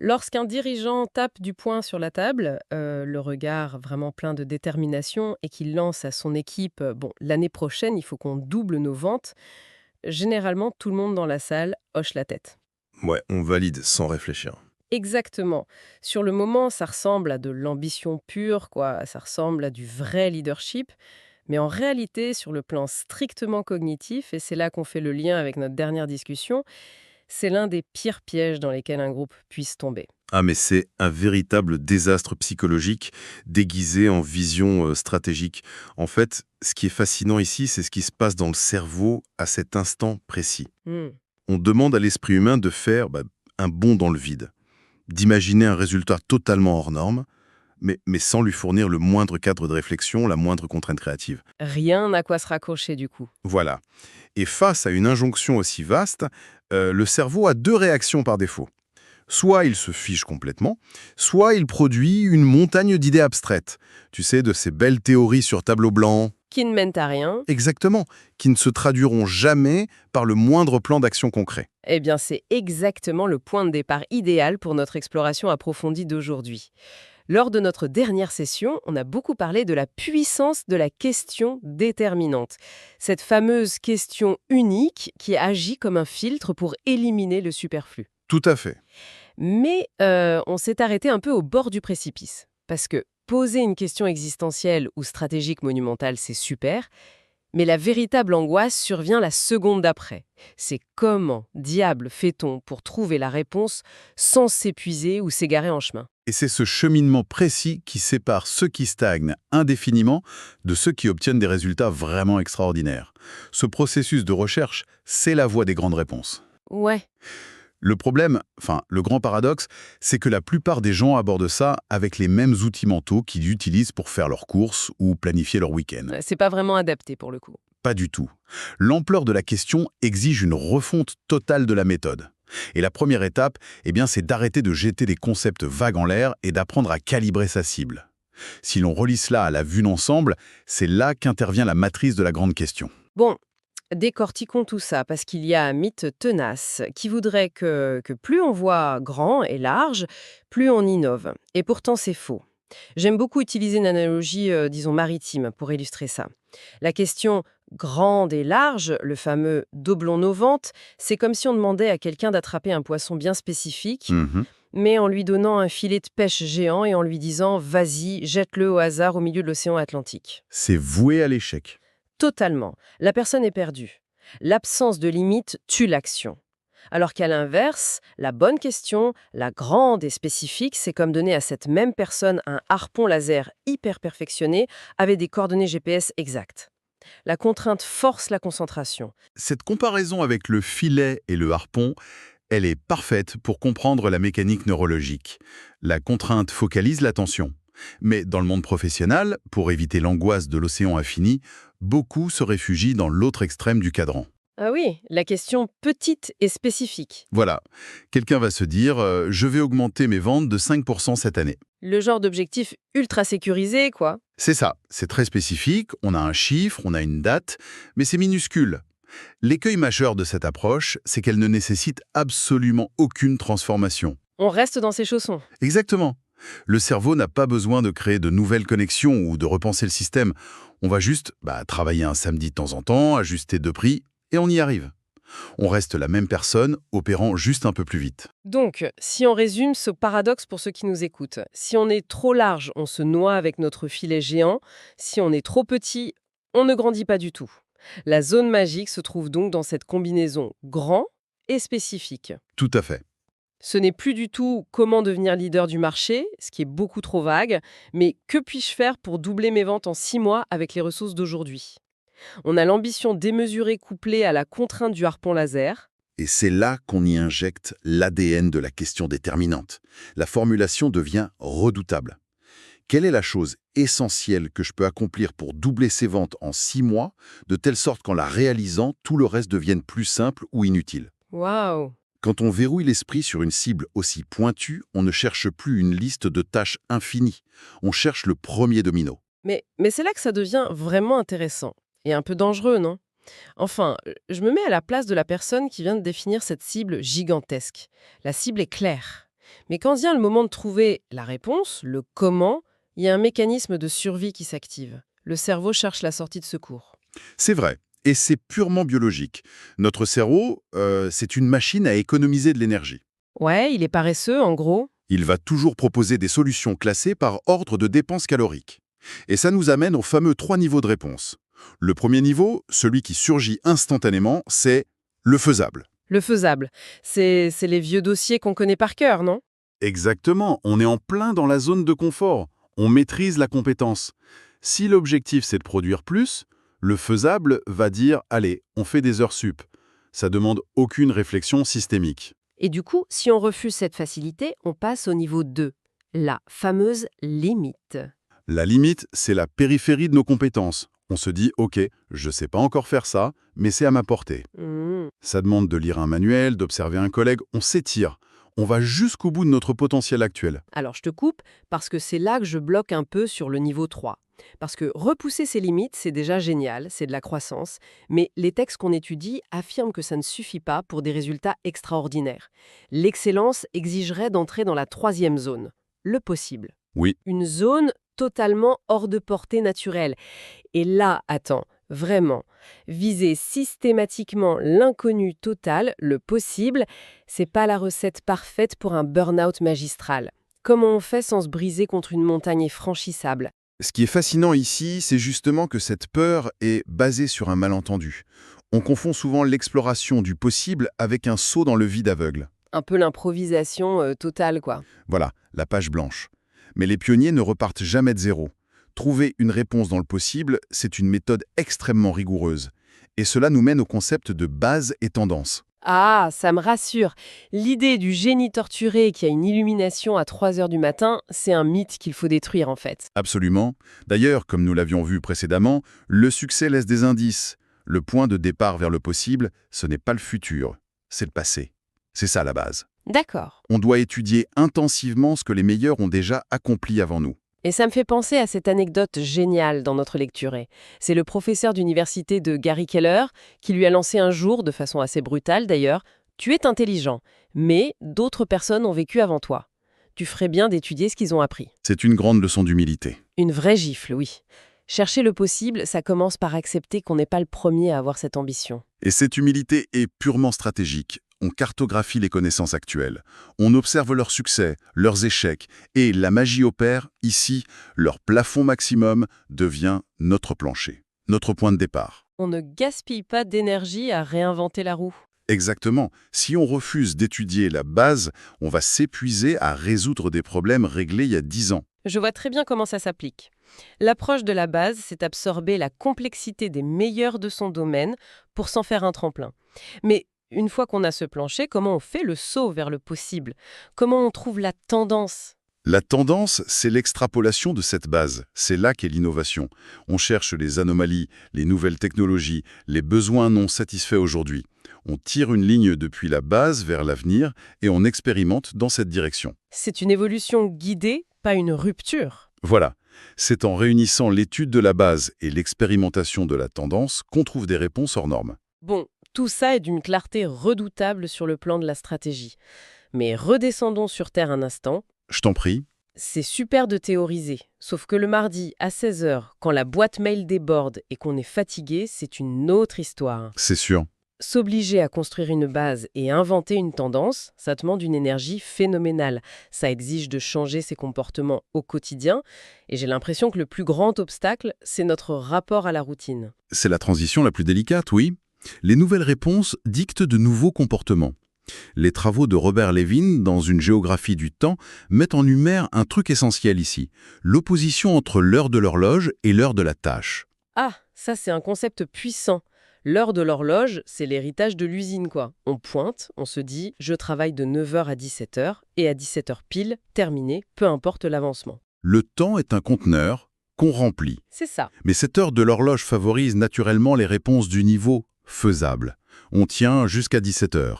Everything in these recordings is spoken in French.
Lorsqu'un dirigeant tape du poing sur la table, le regard vraiment plein de détermination et qu'il lance à son équipe, bon, l'année prochaine, il faut qu'on double nos ventes, généralement, tout le monde dans la salle hoche la tête. Ouais, on valide sans réfléchir. Exactement. Sur le moment, ça ressemble à de l'ambition pure, quoi. Ça ressemble à du vrai leadership. Mais en réalité, sur le plan strictement cognitif, et c'est là qu'on fait le lien avec notre dernière discussion, c'est l'un des pires pièges dans lesquels un groupe puisse tomber. Ah, mais c'est un véritable désastre psychologique déguisé en vision stratégique. En fait, ce qui est fascinant ici, c'est ce qui se passe dans le cerveau à cet instant précis. Hmm. On demande à l'esprit humain de faire un bond dans le vide, d'imaginer un résultat totalement hors norme, mais sans lui fournir le moindre cadre de réflexion, la moindre contrainte créative. Rien n'a quoi se raccrocher du coup. Voilà. Et face à une injonction aussi vaste, le cerveau a deux réactions par défaut. Soit il se fiche complètement, soit il produit une montagne d'idées abstraites. Tu sais, de ces belles théories sur tableau blanc. Qui ne mène à rien. Exactement, qui ne se traduiront jamais par le moindre plan d'action concret. Eh bien, c'est exactement le point de départ idéal pour notre exploration approfondie d'aujourd'hui. Lors de notre dernière session, on a beaucoup parlé de la puissance de la question déterminante. Cette fameuse question unique qui agit comme un filtre pour éliminer le superflu. Tout à fait. Mais on s'est arrêté un peu au bord du précipice. Parce que poser une question existentielle ou stratégique monumentale, c'est super, mais la véritable angoisse survient la seconde d'après. C'est comment, diable, fait-on pour trouver la réponse sans s'épuiser ou s'égarer en chemin? Et c'est ce cheminement précis qui sépare ceux qui stagnent indéfiniment de ceux qui obtiennent des résultats vraiment extraordinaires. Ce processus de recherche, c'est la voie des grandes réponses. Ouais, Le problème, le grand paradoxe, c'est que la plupart des gens abordent ça avec les mêmes outils mentaux qu'ils utilisent pour faire leurs courses ou planifier leur week-end. c'est pas vraiment adapté pour le coup. Pas du tout. L'ampleur de la question exige une refonte totale de la méthode. Et la première étape, c'est d'arrêter de jeter des concepts vagues en l'air et d'apprendre à calibrer sa cible. Si l'on relie cela à la vue d'ensemble, c'est là qu'intervient la matrice de la grande question. Bon, décortiquons tout ça, parce qu'il y a un mythe tenace qui voudrait que plus on voit grand et large, plus on innove. Et pourtant, c'est faux. J'aime beaucoup utiliser une analogie, disons, maritime pour illustrer ça. La question grande et large, le fameux doublons nos ventes, c'est comme si on demandait à quelqu'un d'attraper un poisson bien spécifique, Mhm. mais en lui donnant un filet de pêche géant et en lui disant vas-y, jette-le au hasard au milieu de l'océan Atlantique. C'est voué à l'échec. Totalement. La personne est perdue. L'absence de limite tue l'action. Alors qu'à l'inverse, la bonne question, la grande et spécifique, c'est comme donner à cette même personne un harpon laser hyper perfectionné avec des coordonnées GPS exactes. La contrainte force la concentration. Cette comparaison avec le filet et le harpon, elle est parfaite pour comprendre la mécanique neurologique. La contrainte focalise l'attention. Mais dans le monde professionnel, pour éviter l'angoisse de l'océan infini, beaucoup se réfugient dans l'autre extrême du cadran. Ah oui, la question petite et spécifique. Voilà, quelqu'un va se dire je vais augmenter mes ventes de 5% cette année. Le genre d'objectif ultra sécurisé, quoi. C'est ça, c'est très spécifique, on a un chiffre, on a une date, mais c'est minuscule. L'écueil majeur de cette approche, c'est qu'elle ne nécessite absolument aucune transformation. On reste dans ses chaussons. Exactement. Le cerveau n'a pas besoin de créer de nouvelles connexions ou de repenser le système. On va juste travailler un samedi de temps en temps, ajuster deux prix, et on y arrive. On reste la même personne, opérant juste un peu plus vite. Donc, si on résume ce paradoxe pour ceux qui nous écoutent, si on est trop large, on se noie avec notre filet géant. Si on est trop petit, on ne grandit pas du tout. La zone magique se trouve donc dans cette combinaison grand et spécifique. Tout à fait. Ce n'est plus du tout comment devenir leader du marché, ce qui est beaucoup trop vague, mais que puis-je faire pour doubler mes ventes en 6 mois avec les ressources d'aujourd'hui? On a l'ambition démesurée couplée à la contrainte du harpon laser. Et c'est là qu'on y injecte l'ADN de la question déterminante. La formulation devient redoutable. Quelle est la chose essentielle que je peux accomplir pour doubler ses ventes en 6 mois, de telle sorte qu'en la réalisant, tout le reste devienne plus simple ou inutile? Waouh! Quand on verrouille l'esprit sur une cible aussi pointue, on ne cherche plus une liste de tâches infinies. On cherche le premier domino. Mais c'est là que ça devient vraiment intéressant. Et un peu dangereux, non? Enfin, je me mets à la place de la personne qui vient de définir cette cible gigantesque. La cible est claire. Mais quand vient le moment de trouver la réponse, le comment, il y a un mécanisme de survie qui s'active. Le cerveau cherche la sortie de secours. C'est vrai, et c'est purement biologique. Notre cerveau, c'est une machine à économiser de l'énergie. Ouais, il est paresseux, en gros. Il va toujours proposer des solutions classées par ordre de dépense calorique. Et ça nous amène aux fameux 3 niveaux de réponse. Le premier niveau, celui qui surgit instantanément, c'est le faisable. Le faisable, c'est les vieux dossiers qu'on connaît par cœur, non? Exactement, on est en plein dans la zone de confort. On maîtrise la compétence. Si l'objectif c'est de produire plus, le faisable va dire « allez, on fait des heures sup ». Ça demande aucune réflexion systémique. Et du coup, si on refuse cette facilité, on passe au niveau 2, la fameuse limite. La limite, c'est la périphérie de nos compétences. On se dit « ok, je sais pas encore faire ça, mais c'est à ma portée ». Hmm. Ça demande de lire un manuel, d'observer un collègue, on s'étire. On va jusqu'au bout de notre potentiel actuel. Alors je te coupe, parce que c'est là que je bloque un peu sur le niveau 3. Parce que repousser ses limites, c'est déjà génial, c'est de la croissance, mais les textes qu'on étudie affirment que ça ne suffit pas pour des résultats extraordinaires. L'excellence exigerait d'entrer dans la 3e zone, le possible. Oui, Une zone totalement hors de portée naturelle. Et là, attends, vraiment, viser systématiquement l'inconnu total, le possible, c'est pas la recette parfaite pour un burn-out magistral. Comment on fait sans se briser contre une montagne infranchissable? Ce qui est fascinant ici, c'est justement que cette peur est basée sur un malentendu. On confond souvent l'exploration du possible avec un saut dans le vide aveugle. Un peu l'improvisation totale, quoi. Voilà, la page blanche. Mais les pionniers ne repartent jamais de zéro. Trouver une réponse dans le possible, c'est une méthode extrêmement rigoureuse. Et cela nous mène au concept de base et tendance. Ah, ça me rassure. L'idée du génie torturé qui a une illumination à 3 heures du matin, c'est un mythe qu'il faut détruire en fait. Absolument. D'ailleurs, comme nous l'avions vu précédemment, le succès laisse des indices. Le point de départ vers le possible, ce n'est pas le futur, c'est le passé. C'est ça la base. D'accord. On doit étudier intensivement ce que les meilleurs ont déjà accompli avant nous. Et ça me fait penser à cette anecdote géniale dans notre lecturée. C'est le professeur d'université de Gary Keller qui lui a lancé un jour, de façon assez brutale d'ailleurs, « Tu es intelligent, mais d'autres personnes ont vécu avant toi. Tu ferais bien d'étudier ce qu'ils ont appris. » C'est une grande leçon d'humilité. Une vraie gifle, oui. Chercher le possible, ça commence par accepter qu'on n'est pas le premier à avoir cette ambition. Et cette humilité est purement stratégique. On cartographie les connaissances actuelles. On observe leurs succès, leurs échecs. Et la magie opère, ici, leur plafond maximum devient notre plancher, notre point de départ. On ne gaspille pas d'énergie à réinventer la roue. Exactement. Si on refuse d'étudier la base, on va s'épuiser à résoudre des problèmes réglés il y a 10 ans. Je vois très bien comment ça s'applique. L'approche de la base, c'est absorber la complexité des meilleurs de son domaine pour s'en faire un tremplin. Mais une fois qu'on a ce plancher, comment on fait le saut vers le possible? Comment on trouve la tendance? La tendance, c'est l'extrapolation de cette base. C'est là qu'est l'innovation. On cherche les anomalies, les nouvelles technologies, les besoins non satisfaits aujourd'hui. On tire une ligne depuis la base vers l'avenir et on expérimente dans cette direction. C'est une évolution guidée, pas une rupture. Voilà. C'est en réunissant l'étude de la base et l'expérimentation de la tendance qu'on trouve des réponses hors normes. Bon, tout ça est d'une clarté redoutable sur le plan de la stratégie. Mais redescendons sur Terre un instant. Je t'en prie. C'est super de théoriser, sauf que le mardi à 16 heures, quand la boîte mail déborde et qu'on est fatigué, c'est une autre histoire. C'est sûr. S'obliger à construire une base et inventer une tendance, ça demande une énergie phénoménale. Ça exige de changer ses comportements au quotidien. Et j'ai l'impression que le plus grand obstacle, c'est notre rapport à la routine. C'est la transition la plus délicate, oui. Les nouvelles réponses dictent de nouveaux comportements. Les travaux de Robert Levin, dans une géographie du temps, mettent en lumière un truc essentiel ici, l'opposition entre l'heure de l'horloge et l'heure de la tâche. Ah, ça c'est un concept puissant. L'heure de l'horloge, c'est l'héritage de l'usine, quoi. On pointe, on se dit « je travaille de 9 h à 17 h » et à 17 h pile, terminé, peu importe l'avancement. Le temps est un conteneur qu'on remplit. C'est ça. Mais cette heure de l'horloge favorise naturellement les réponses du niveau faisable. On tient jusqu'à 17 h.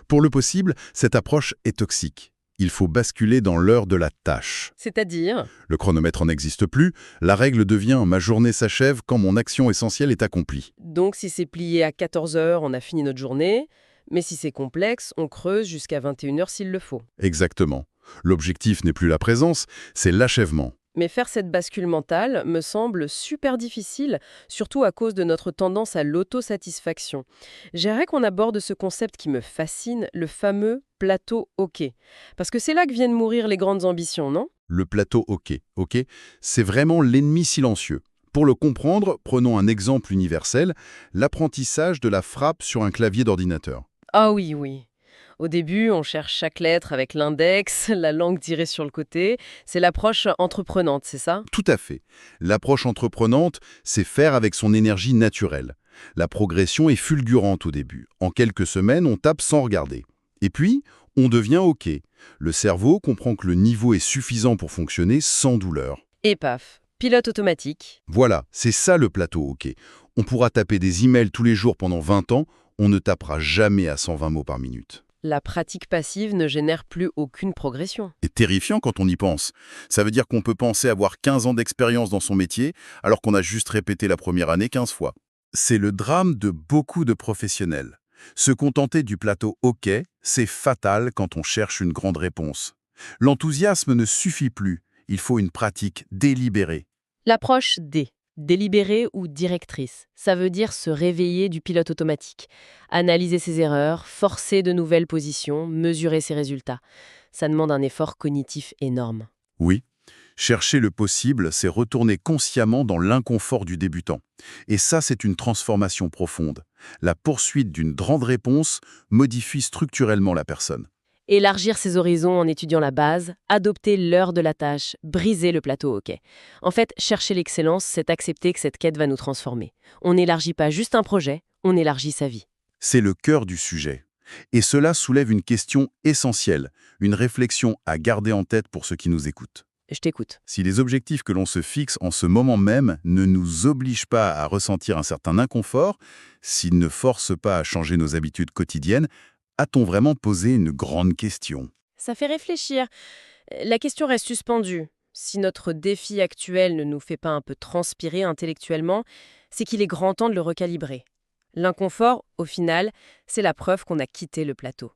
Pour le possible, cette approche est toxique. Il faut basculer dans l'heure de la tâche. C'est-à-dire? Le chronomètre n'existe plus, la règle devient « ma journée s'achève quand mon action essentielle est accomplie ». Donc si c'est plié à 14 h, on a fini notre journée. Mais si c'est complexe, on creuse jusqu'à 21 h s'il le faut. Exactement. L'objectif n'est plus la présence, c'est l'achèvement. Mais faire cette bascule mentale me semble super difficile, surtout à cause de notre tendance à l'autosatisfaction. J'aimerais qu'on aborde ce concept qui me fascine, le fameux plateau OK. Parce que c'est là que viennent mourir les grandes ambitions, non? Le plateau OK, OK, c'est vraiment l'ennemi silencieux. Pour le comprendre, prenons un exemple universel, l'apprentissage de la frappe sur un clavier d'ordinateur. Ah oui, oui. Au début, on cherche chaque lettre avec l'index, la langue tirée sur le côté. C'est l'approche entreprenante, c'est ça? Tout à fait. L'approche entreprenante, c'est faire avec son énergie naturelle. La progression est fulgurante au début. En quelques semaines, on tape sans regarder. Et puis, on devient OK. Le cerveau comprend que le niveau est suffisant pour fonctionner sans douleur. Et paf, pilote automatique. Voilà, c'est ça le plateau OK. On pourra taper des emails tous les jours pendant 20 ans, on ne tapera jamais à 120 mots par minute. La pratique passive ne génère plus aucune progression. C'est terrifiant quand on y pense. Ça veut dire qu'on peut penser avoir 15 ans d'expérience dans son métier, alors qu'on a juste répété la première année 15 fois. C'est le drame de beaucoup de professionnels. Se contenter du plateau OK, c'est fatal quand on cherche une grande réponse. L'enthousiasme ne suffit plus, il faut une pratique délibérée. L'approche D, délibérée ou directrice, ça veut dire se réveiller du pilote automatique, analyser ses erreurs, forcer de nouvelles positions, mesurer ses résultats. Ça demande un effort cognitif énorme. Oui, chercher le possible, c'est retourner consciemment dans l'inconfort du débutant. Et ça, c'est une transformation profonde. La poursuite d'une grande réponse modifie structurellement la personne. Élargir ses horizons en étudiant la base, adopter l'heure de la tâche, briser le plateau OK. En fait, chercher l'excellence, c'est accepter que cette quête va nous transformer. On n'élargit pas juste un projet, on élargit sa vie. C'est le cœur du sujet. Et cela soulève une question essentielle, une réflexion à garder en tête pour ceux qui nous écoutent. Je t'écoute. Si les objectifs que l'on se fixe en ce moment même ne nous obligent pas à ressentir un certain inconfort, s'ils ne forcent pas à changer nos habitudes quotidiennes, a-t-on vraiment posé une grande question? Ça fait réfléchir. La question reste suspendue. Si notre défi actuel ne nous fait pas un peu transpirer intellectuellement, c'est qu'il est grand temps de le recalibrer. L'inconfort, au final, c'est la preuve qu'on a quitté le plateau.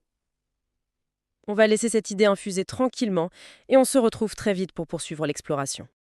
On va laisser cette idée infuser tranquillement et on se retrouve très vite pour poursuivre l'exploration.